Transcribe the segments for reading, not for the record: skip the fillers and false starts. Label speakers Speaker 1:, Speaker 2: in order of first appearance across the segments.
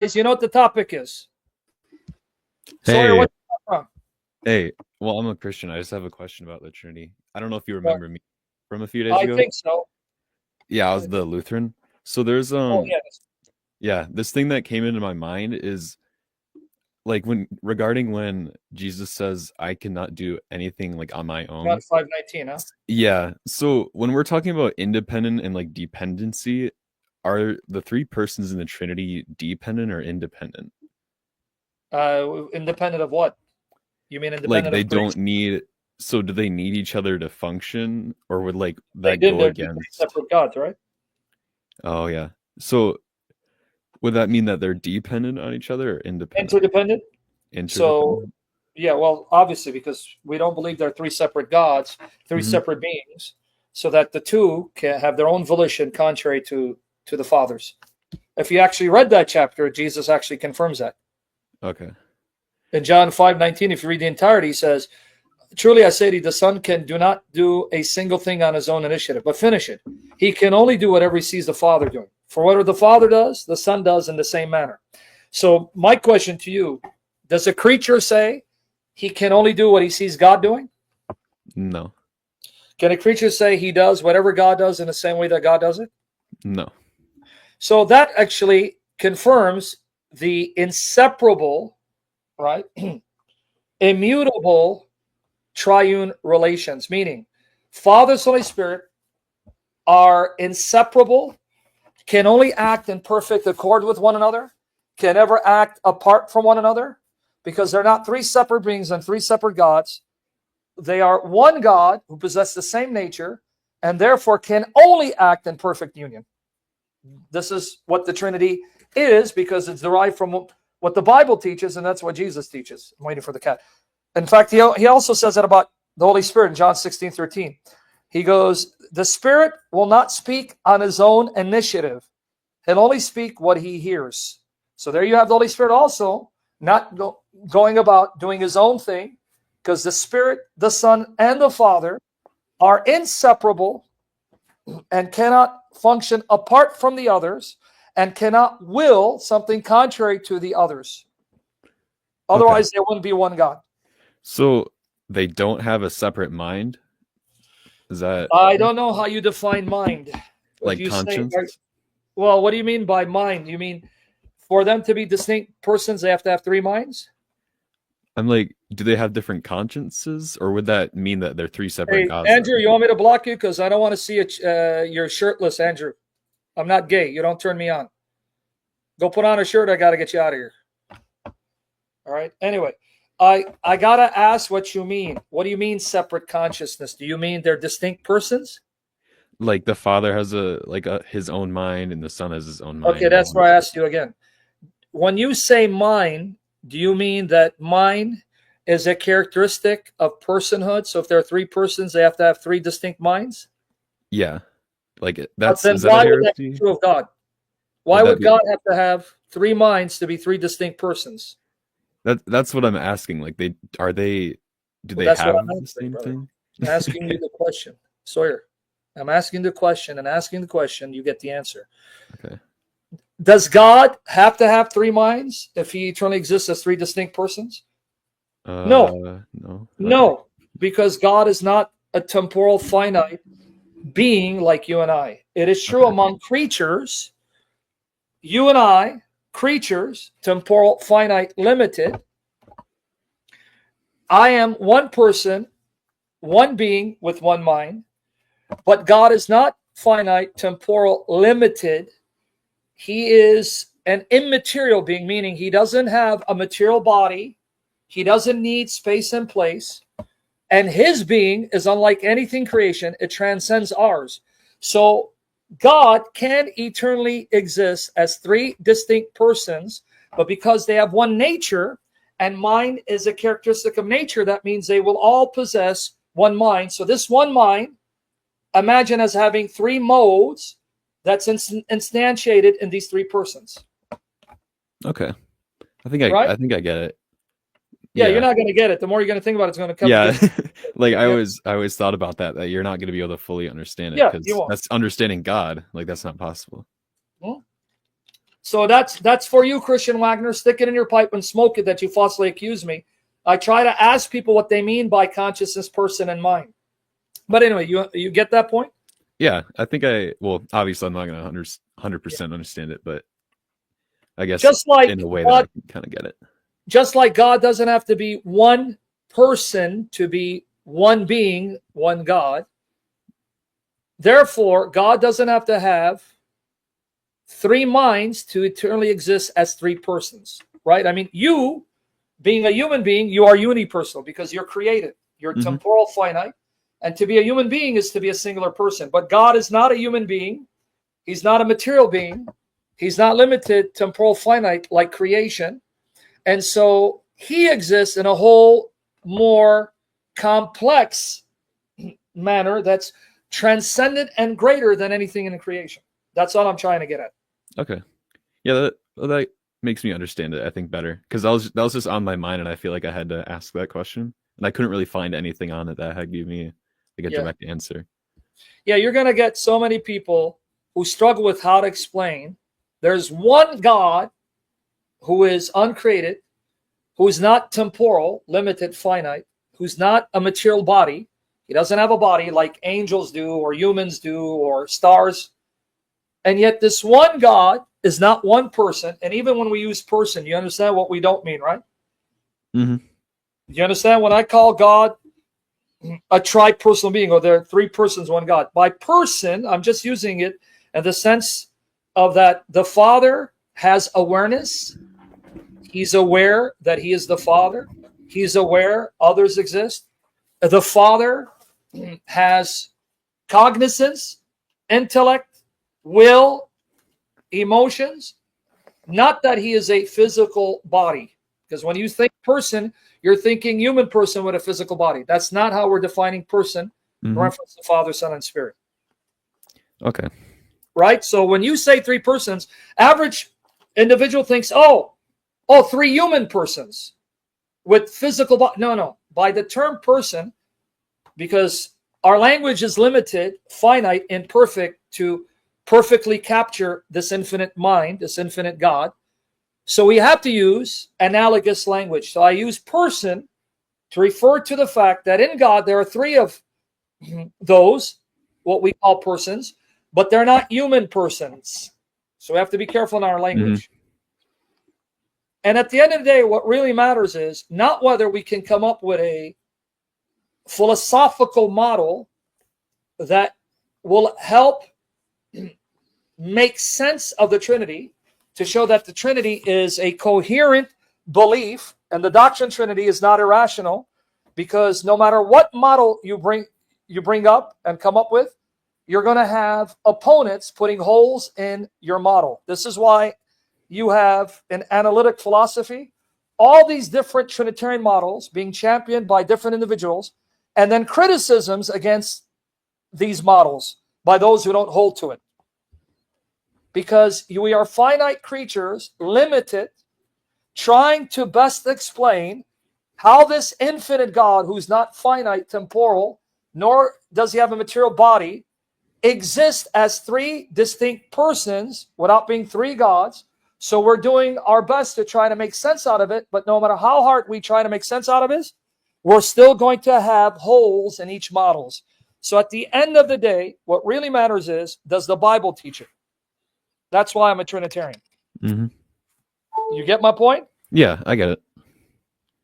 Speaker 1: You know what the topic is. Sawyer,
Speaker 2: Hey,
Speaker 1: what's from?
Speaker 2: hey. Well, I'm a Christian. I just have a question about the Trinity. I don't know if you remember me from a few days
Speaker 1: I
Speaker 2: ago.
Speaker 1: think so.
Speaker 2: Yeah, I was the Lutheran. So there's
Speaker 1: Oh, yes.
Speaker 2: yeah, this thing that came into my mind is like when Jesus says I cannot do anything like on my
Speaker 1: John
Speaker 2: own.
Speaker 1: 5:19, huh?
Speaker 2: Yeah. So when we're talking about independent and like dependency, are the three persons in the Trinity dependent or independent?
Speaker 1: Independent of what? You mean
Speaker 2: Like
Speaker 1: independent
Speaker 2: they
Speaker 1: of
Speaker 2: don't
Speaker 1: creation?
Speaker 2: need, so do they need each other to function, or would like
Speaker 1: They
Speaker 2: that
Speaker 1: did.
Speaker 2: go
Speaker 1: They're two
Speaker 2: against?
Speaker 1: separate gods, right?
Speaker 2: Oh yeah. So would that mean that they're dependent on each other or independent?
Speaker 1: Interdependent. So,
Speaker 2: Interdependent?
Speaker 1: yeah, well, obviously, because we don't believe they're three separate gods, three
Speaker 2: Hmm.
Speaker 1: separate beings, so that the two can have their own volition contrary to the Father's. If you actually read that chapter, Jesus actually confirms that.
Speaker 2: Okay.
Speaker 1: In John 5:19, if you read the entirety, he says, truly I say to you, the Son can do not do a single thing on his own initiative, but finish it. He can only do whatever he sees the Father doing. For whatever the Father does, the Son does in the same manner. So my question to you, does a creature say he can only do what he sees God doing?
Speaker 2: No.
Speaker 1: Can a creature say he does whatever God does in the same way that God does it?
Speaker 2: No.
Speaker 1: So that actually confirms the inseparable, right? Immutable triune relations, meaning Father, Son, Holy Spirit are inseparable, can only act in perfect accord with one another, can never act apart from one another, because they're not three separate beings and three separate gods. They are one God who possess the same nature and therefore can only act in perfect union. This is what the Trinity is because it's derived from what the Bible teaches, and that's what Jesus teaches. I'm waiting for the cat. In fact, he also says that about the Holy Spirit in John 16:13. He goes, the Spirit will not speak on his own initiative. He'll only speak what he hears. So there you have the Holy Spirit also not going about doing his own thing, because the Spirit, the Son, and the Father are inseparable and cannot function apart from the others and cannot will something contrary to the others.
Speaker 2: Okay.
Speaker 1: Otherwise, there wouldn't be one God.
Speaker 2: So they don't have a separate mind? Is that
Speaker 1: I don't know how you define mind. Would
Speaker 2: like
Speaker 1: you say,
Speaker 2: conscience?
Speaker 1: well, what do you mean by mind? You mean for them to be distinct persons, they have to have three minds?
Speaker 2: I'm like, do they have different consciences, or would that mean that they're three separate
Speaker 1: Hey,
Speaker 2: gods
Speaker 1: Andrew,
Speaker 2: then?
Speaker 1: you want me to block you? Because I don't want to see you're shirtless, Andrew. I'm not gay. You don't turn me on. Go put on a shirt. I got to get you out of here. All right. Anyway, I got to ask what you mean. What do you mean separate consciousness? Do you mean they're distinct persons?
Speaker 2: Like the father has his own mind and the son has his own
Speaker 1: Okay,
Speaker 2: mind.
Speaker 1: that's why I asked you again. When you say mind, do you mean that mind is a characteristic of personhood? So if there are three persons, they have to have three distinct minds?
Speaker 2: Yeah.
Speaker 1: But
Speaker 2: That's,
Speaker 1: then
Speaker 2: is that a
Speaker 1: why would that be
Speaker 2: heresy?
Speaker 1: true of God? Why
Speaker 2: Would that
Speaker 1: would
Speaker 2: be
Speaker 1: God have to have three minds to be three distinct persons?
Speaker 2: that's what I'm asking. Like do
Speaker 1: Well,
Speaker 2: they
Speaker 1: that's what
Speaker 2: have
Speaker 1: I'm
Speaker 2: the
Speaker 1: answering,
Speaker 2: same
Speaker 1: brother.
Speaker 2: thing?
Speaker 1: I'm asking you the question, Sawyer. I'm asking the question and asking the question. You get the answer.
Speaker 2: Okay.
Speaker 1: Does God have to have three minds if he eternally exists as three distinct persons? No,
Speaker 2: No. Okay.
Speaker 1: no, because God is not a temporal finite being like you and I. It is true
Speaker 2: Okay.
Speaker 1: among creatures, you and I, creatures, temporal, finite, limited. I am one person, one being with one mind, but God is not finite, temporal, limited. He is an immaterial being, meaning he doesn't have a material body. He doesn't need space and place. And his being is unlike anything creation. It transcends ours. So God can eternally exist as three distinct persons, but because they have one nature and mind is a characteristic of nature, that means they will all possess one mind. So this one mind, imagine as having three modes that's instantiated in these three persons,
Speaker 2: Okay.
Speaker 1: right?
Speaker 2: I think I get it.
Speaker 1: Yeah, you're
Speaker 2: Yeah.
Speaker 1: not going to get it. The more you're going to think about it, it's going to come
Speaker 2: Yeah.
Speaker 1: get
Speaker 2: Like
Speaker 1: yeah,
Speaker 2: I always thought about that you're not going to be able to fully understand it
Speaker 1: yeah, you
Speaker 2: because
Speaker 1: won't.
Speaker 2: that's understanding God. Like that's not possible.
Speaker 1: Hmm? So that's for you, Christian Wagner. Stick it in your pipe and smoke it that you falsely accuse me. I try to ask people what they mean by consciousness, person, and mind. But anyway, you get that point?
Speaker 2: Yeah, I think well, obviously I'm not going to 100% understand it, but I guess
Speaker 1: just like
Speaker 2: in a way
Speaker 1: God,
Speaker 2: that I can kind of get it.
Speaker 1: Just like God doesn't have to be one person to be one being, one God. Therefore, God doesn't have to have three minds to eternally exist as three persons, right? I mean, you, being a human being, you are unipersonal because you're created. You're temporal, finite. And to be a human being is to be a singular person. But God is not a human being. He's not a material being. He's not limited, temporal, finite, like creation. And so he exists in a whole more complex manner that's transcendent and greater than anything in creation. That's all I'm trying to get at.
Speaker 2: Okay. Yeah, that makes me understand it, I think, better. Because that was just on my mind, and I feel like I had to ask that question. And I couldn't really find anything on it that had given me like a direct answer.
Speaker 1: Yeah, you're going to get so many people who struggle with how to explain. There's one God who is uncreated, who's not temporal, limited, finite, who's not a material body. He doesn't have a body like angels do or humans do or stars. And yet this one God is not one person. And even when we use person, you understand what we don't mean, right?
Speaker 2: Mm-hmm.
Speaker 1: You understand when I call God a tri-personal being, or there are three persons, one God. By person, I'm just using it in the sense of that the Father has awareness. He's aware that he is the Father. He's aware others exist. The Father has cognizance, intellect, will, emotions. Not that he is a physical body. Because when you think person, you're thinking human person with a physical body. That's not how we're defining person in reference to Father, Son, and Spirit.
Speaker 2: Okay.
Speaker 1: Right? So when you say three persons, average individual thinks, three human persons with physical body. No. By the term person, because our language is limited, finite, imperfect to perfectly capture this infinite mind, this infinite God. So we have to use analogous language. So I use person to refer to the fact that in God there are three of those, what we call persons, but they're not human persons. So we have to be careful in our language. And at the end of the day, what really matters is not whether we can come up with a philosophical model that will help make sense of the Trinity, to show that the Trinity is a coherent belief, and the doctrine Trinity is not irrational, because no matter what model you bring up and come up with, you're going to have opponents putting holes in your model. This is why you have an analytic philosophy, all these different Trinitarian models being championed by different individuals, and then criticisms against these models by those who don't hold to it. Because we are finite creatures, limited, trying to best explain how this infinite God, who's not finite, temporal, nor does he have a material body, exists as three distinct persons without being three gods. So we're doing our best to try to make sense out of it, but no matter how hard we try to make sense out of it, we're still going to have holes in each models. So at the end of the day, what really matters is, does the Bible teach it? That's why I'm a Trinitarian. You get my point?
Speaker 2: Yeah, I get it.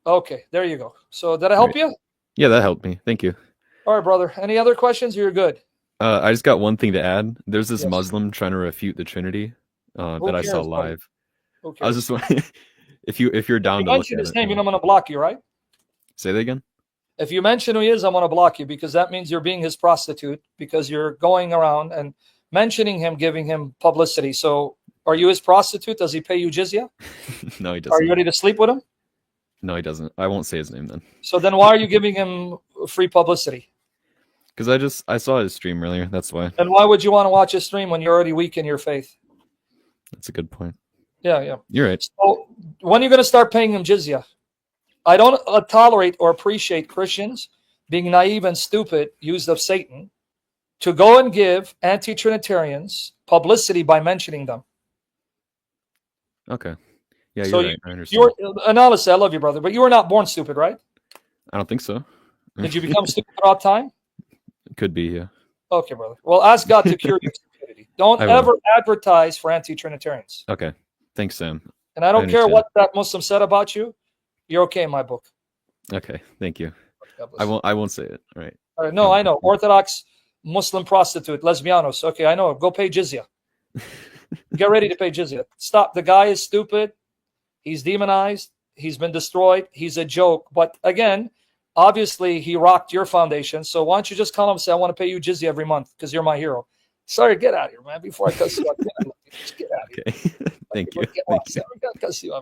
Speaker 1: Okay, there you go. So did I help you?
Speaker 2: Yeah, that helped me. Thank you.
Speaker 1: All right, brother. Any other questions? You're good.
Speaker 2: I just got one thing to add. There's this Muslim trying to refute the Trinity that I saw live. I was just wondering if you're down to
Speaker 1: mention his name, I'm going to block you, right?
Speaker 2: Say that again?
Speaker 1: If you mention who he is, I'm going to block you, because that means you're being his prostitute, because you're going around and mentioning him, giving him publicity. So are you his prostitute? Does he pay you jizya?
Speaker 2: No, he doesn't.
Speaker 1: Are you ready to sleep with him?
Speaker 2: No, he doesn't. I won't say his name then.
Speaker 1: So then why are you giving him free publicity?
Speaker 2: Because I saw his stream earlier. That's why.
Speaker 1: And why would you want to watch his stream when you're already weak in your faith?
Speaker 2: That's a good point.
Speaker 1: Yeah.
Speaker 2: You're right.
Speaker 1: So when are you going to start paying him jizya? I don't tolerate or appreciate Christians being naive and stupid, used of Satan, to go and give anti-Trinitarians publicity by mentioning them.
Speaker 2: Okay. Yeah,
Speaker 1: So
Speaker 2: you're right. I understand.
Speaker 1: Analysis, I love you, brother, but you were not born stupid, right?
Speaker 2: I don't think so.
Speaker 1: Did you become stupid throughout time?
Speaker 2: Could be, yeah.
Speaker 1: Okay, brother. Well, ask God to cure your stupidity. Don't
Speaker 2: I will.
Speaker 1: ever advertise for anti-Trinitarians.
Speaker 2: Okay. Thanks, Sam.
Speaker 1: And I don't care
Speaker 2: understand.
Speaker 1: what that Muslim said about you. You're okay in my book.
Speaker 2: Okay. Thank you.
Speaker 1: God bless
Speaker 2: I
Speaker 1: you.
Speaker 2: won't. I won't say it. All right.
Speaker 1: All right, no, I know. Orthodox Muslim prostitute, lesbianos. Okay, I know. Go pay jizya. Get ready to pay jizya. Stop. The guy is stupid. He's demonized. He's been destroyed. He's a joke. But again, obviously, he rocked your foundation. So why don't you just call him and say, I want to pay you jizya every month because you're my hero. Sorry, get out of here, man. Before I cuss you out, just get out of here.
Speaker 2: Okay. Thank you.
Speaker 1: Get lost. I'm gonna cuss you out.